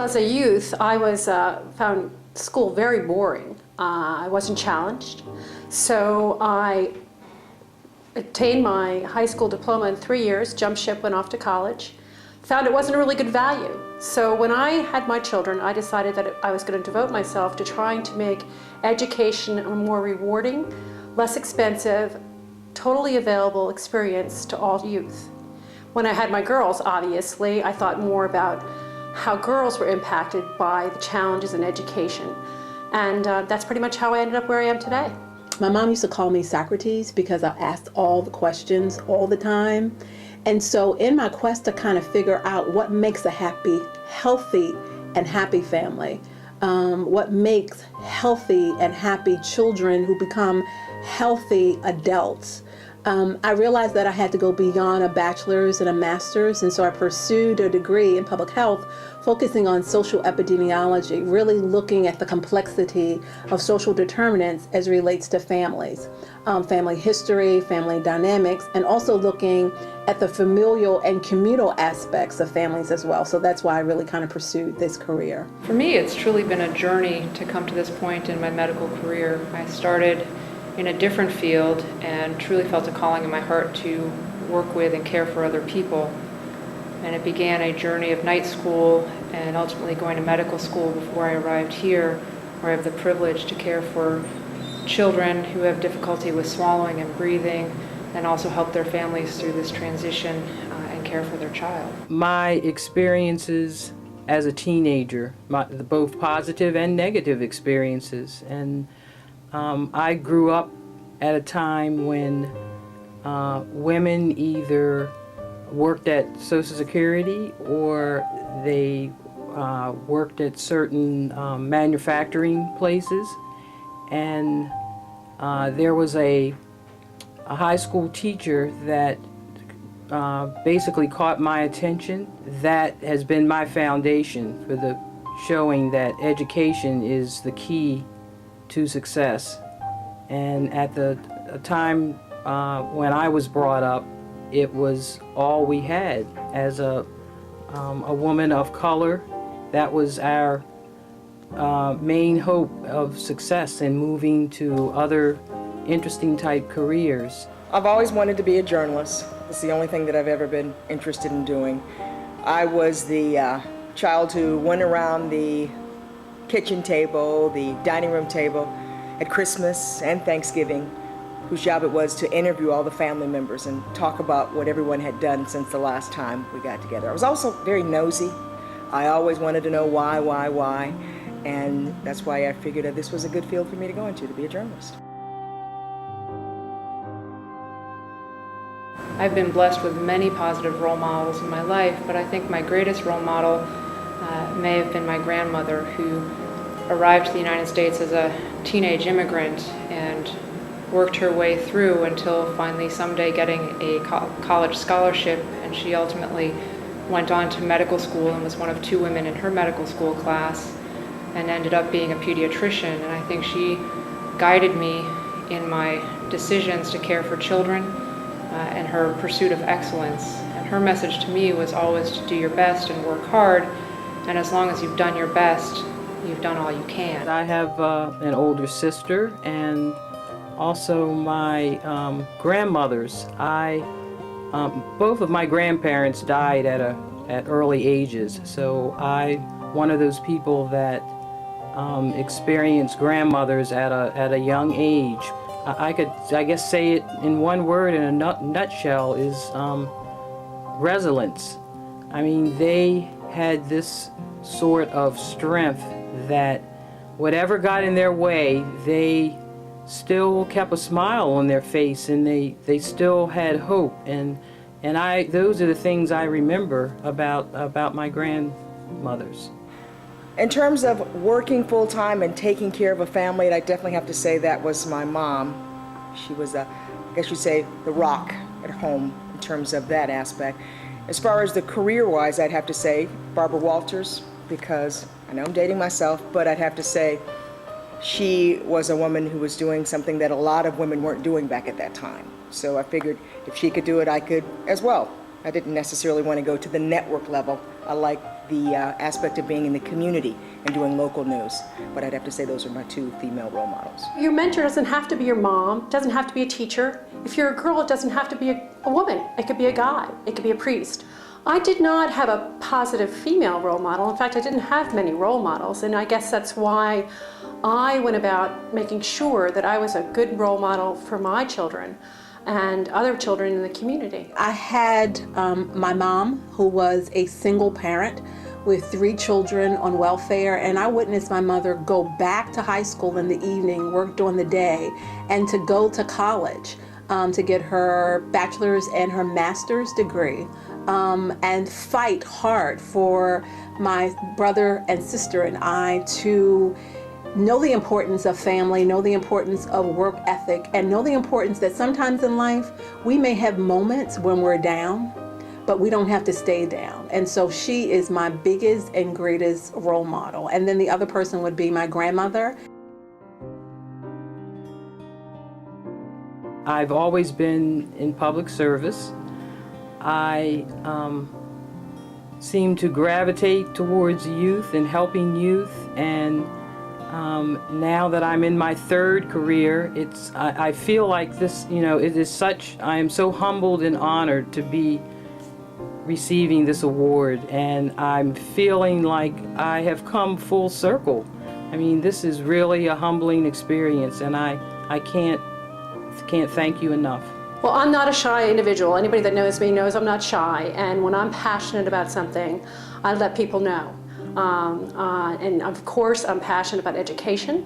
As a youth, I found school very boring. I wasn't challenged. So I attained my high school diploma in 3 years, jumped ship, went off to college, found it wasn't a really good value. So when I had my children, I decided that I was going to devote myself to trying to make education a more rewarding, less expensive, totally available experience to all youth. When I had my girls, obviously, I thought more about how girls were impacted by the challenges in education. And that's pretty much how I ended up where I am today. My mom used to call me Socrates because I asked all the questions all the time. And so in my quest to kind of figure out what makes a happy, healthy, and happy family, what makes healthy and happy children who become healthy adults, I realized that I had to go beyond a bachelor's and a master's, and so I pursued a degree in public health, focusing on social epidemiology, really looking at the complexity of social determinants as it relates to families, family history, family dynamics, and also looking at the familial and communal aspects of families as well. So that's why I really kind of pursued this career. For me, it's truly been a journey to come to this point in my medical career. I started in a different field and truly felt a calling in my heart to work with and care for other people. And it began a journey of night school and ultimately going to medical school before I arrived here, where I have the privilege to care for children who have difficulty with swallowing and breathing, and also help their families through this transition and care for their child. My experiences as a teenager, both positive and negative experiences, and I grew up at a time when women either worked at Social Security or they worked at certain manufacturing places. And there was a high school teacher that basically caught my attention. That has been my foundation for the showing that education is the key to success. And at the time when I was brought up, it was all we had. As a woman of color, that was our main hope of success in moving to other interesting type careers. I've always wanted to be a journalist. It's the only thing that I've ever been interested in doing. I was the child who went around the kitchen table, the dining room table at Christmas and Thanksgiving, whose job it was to interview all the family members and talk about what everyone had done since the last time we got together. I was also very nosy. I always wanted to know why, and that's why I figured that this was a good field for me to go into, to be a journalist. I've been blessed with many positive role models in my life, but I think my greatest role model may have been my grandmother, who arrived to the United States as a teenage immigrant and worked her way through until finally someday getting a college scholarship, and she ultimately went on to medical school and was one of 2 women in her medical school class and ended up being a pediatrician. And I think she guided me in my decisions to care for children and her pursuit of excellence. And her message to me was always to do your best and work hard, and as long as you've done your best, you've done all you can. I have an older sister, and also my grandmothers. Both of my grandparents died at early ages, so I'm one of those people that experienced grandmothers at a young age. I could, I guess, say it in one word, in a nutshell, is resilience. I mean, they had this sort of strength that whatever got in their way, they still kept a smile on their face, and they still had hope. And those are the things I remember about my grandmothers. In terms of working full-time and taking care of a family, I definitely have to say that was my mom. She was, I guess you'd say, the rock at home in terms of that aspect. As far as the career-wise, I'd have to say Barbara Walters, because I know I'm dating myself, but I'd have to say she was a woman who was doing something that a lot of women weren't doing back at that time. So I figured if she could do it, I could as well. I didn't necessarily want to go to the network level I like the aspect of being in the community and doing local news. But I'd have to say those are my two female role models. Your mentor doesn't have to be your mom, doesn't have to be a teacher. If you're a girl, it doesn't have to be a woman. It could be a guy, it could be a priest. I did not have a positive female role model. In fact, I didn't have many role models, and I guess that's why I went about making sure that I was a good role model for my children and other children in the community. I had my mom, who was a single parent with 3 children on welfare, and I witnessed my mother go back to high school in the evening, work during the day, and to go to college to get her bachelor's and her master's degree, and fight hard for my brother and sister and I to know the importance of family, know the importance of work ethic, and know the importance that sometimes in life we may have moments when we're down, but we don't have to stay down. And so she is my biggest and greatest role model. And then the other person would be my grandmother. I've always been in public service. I seem to gravitate towards youth and helping youth, and now that I'm in my 3rd career, I feel like this, it is such, I am so humbled and honored to be receiving this award, and I'm feeling like I have come full circle. I mean, this is really a humbling experience, and I can't thank you enough. Well, I'm not a shy individual. Anybody that knows me knows I'm not shy, and when I'm passionate about something, I let people know. And of course, I'm passionate about education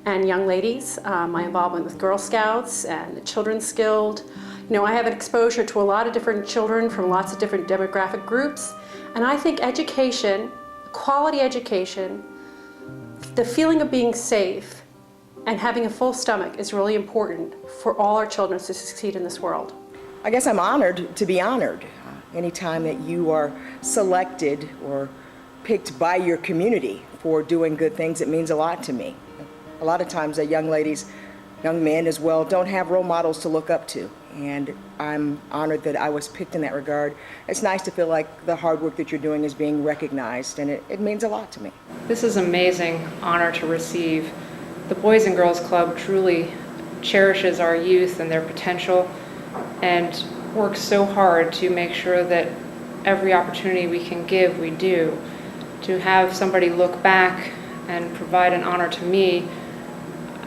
and young ladies, my involvement with Girl Scouts and the Children's Guild. I have an exposure to a lot of different children from lots of different demographic groups, and I think education, quality education, the feeling of being safe, and having a full stomach is really important for all our children to succeed in this world. I guess I'm honored to be honored. Anytime that you are selected or picked by your community for doing good things, it means a lot to me. A lot of times young ladies, young men as well, don't have role models to look up to. And I'm honored that I was picked in that regard. It's nice to feel like the hard work that you're doing is being recognized, and it means a lot to me. This is an amazing honor to receive. The Boys and Girls Club truly cherishes our youth and their potential and works so hard to make sure that every opportunity we can give, we do. To have somebody look back and provide an honor to me,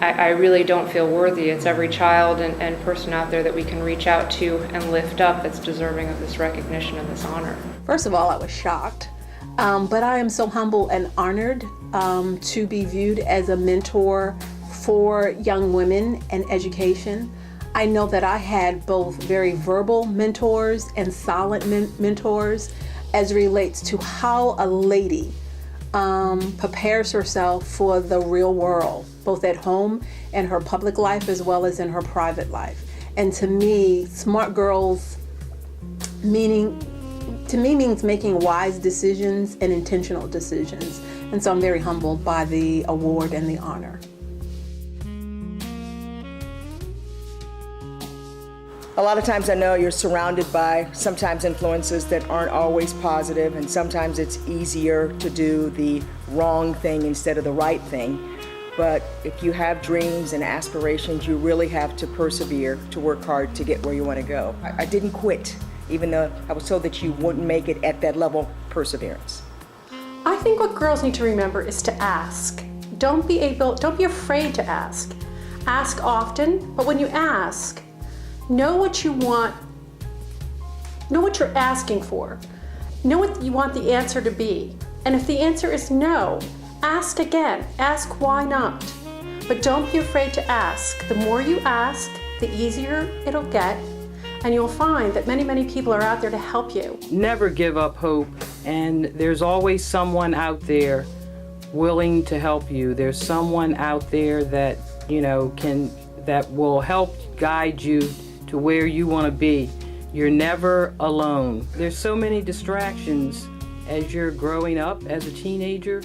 I really don't feel worthy. It's every child and person out there that we can reach out to and lift up that's deserving of this recognition and this honor. First of all, I was shocked, but I am so humble and honored to be viewed as a mentor for young women and education. I know that I had both very verbal mentors and silent mentors as it relates to how a lady prepares herself for the real world, both at home and her public life as well as in her private life. And to me, S.M.A.R.T Girls means making wise decisions and intentional decisions. And so I'm very humbled by the award and the honor. A lot of times I know you're surrounded by sometimes influences that aren't always positive, and sometimes it's easier to do the wrong thing instead of the right thing. But if you have dreams and aspirations, you really have to persevere, to work hard to get where you want to go. I didn't quit, even though I was told that you wouldn't make it at that level of perseverance. I think what girls need to remember is to ask. Don't be afraid to ask. Ask often, but when you ask, know what you want, know what you're asking for, know what you want the answer to be. And if the answer is no, ask again, ask why not. But don't be afraid to ask. The more you ask, the easier it'll get, and you'll find that many, many people are out there to help you. Never give up hope, and there's always someone out there willing to help you. There's someone out there that, that will help guide you to where you want to be. You're never alone. There's so many distractions as you're growing up as a teenager,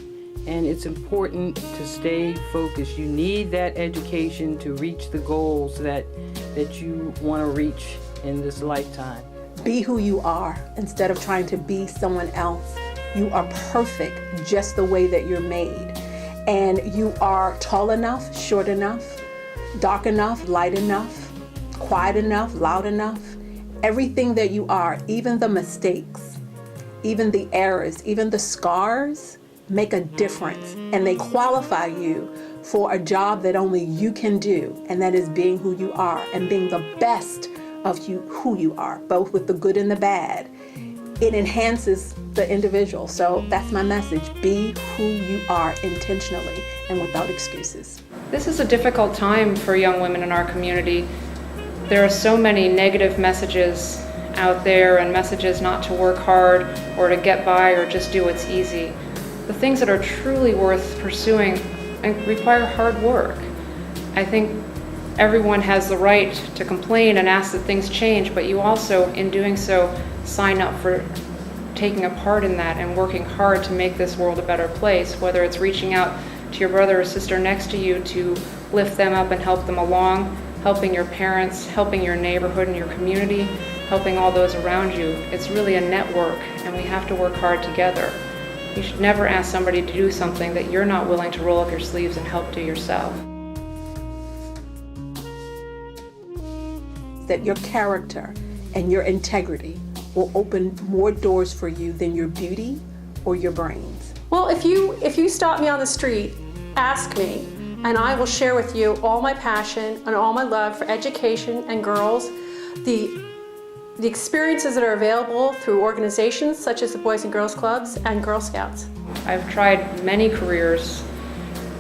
and it's important to stay focused. You need that education to reach the goals that you want to reach in this lifetime. Be who you are instead of trying to be someone else. You are perfect just the way that you're made. And you are tall enough, short enough, dark enough, light enough, quiet enough, loud enough. Everything that you are, even the mistakes, even the errors, even the scars, make a difference. And they qualify you for a job that only you can do, and that is being who you are and being the best of who you are, both with the good and the bad. It enhances the individual. So that's my message. Be who you are intentionally and without excuses. This is a difficult time for young women in our community. There are so many negative messages out there and messages not to work hard or to get by or just do what's easy. The things that are truly worth pursuing and require hard work. I think everyone has the right to complain and ask that things change, but you also, in doing so, sign up for taking a part in that and working hard to make this world a better place, whether it's reaching out to your brother or sister next to you to lift them up and help them along, helping your parents, helping your neighborhood and your community, helping all those around you. It's really a network, and we have to work hard together. You should never ask somebody to do something that you're not willing to roll up your sleeves and help do yourself. That your character and your integrity will open more doors for you than your beauty or your brains. Well, if you stop me on the street, ask me, and I will share with you all my passion and all my love for education and girls, the experiences that are available through organizations such as the Boys and Girls Clubs and Girl Scouts. I've tried many careers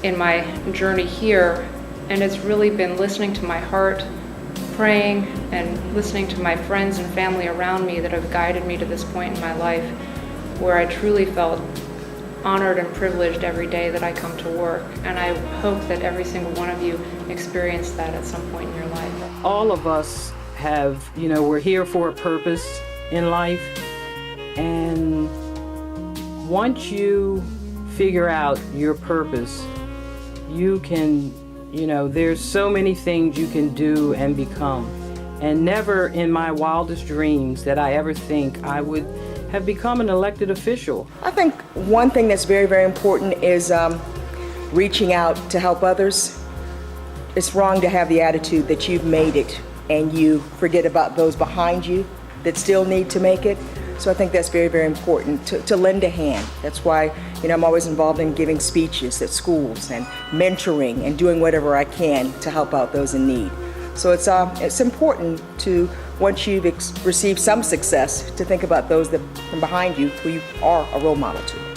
in my journey here, and it's really been listening to my heart, praying, and listening to my friends and family around me that have guided me to this point in my life where I truly felt honored and privileged every day that I come to work. And I hope that every single one of you experienced that at some point in your life. All of us have, we're here for a purpose in life. And once you figure out your purpose, you can, there's so many things you can do and become. And never in my wildest dreams did I ever think I would have become an elected official. I think one thing that's very, very important is reaching out to help others. It's wrong to have the attitude that you've made it and you forget about those behind you that still need to make it. So I think that's very, very important to lend a hand. That's why, I'm always involved in giving speeches at schools and mentoring and doing whatever I can to help out those in need. So it's important to, once you've received some success, to think about those that from behind you who you are a role model to.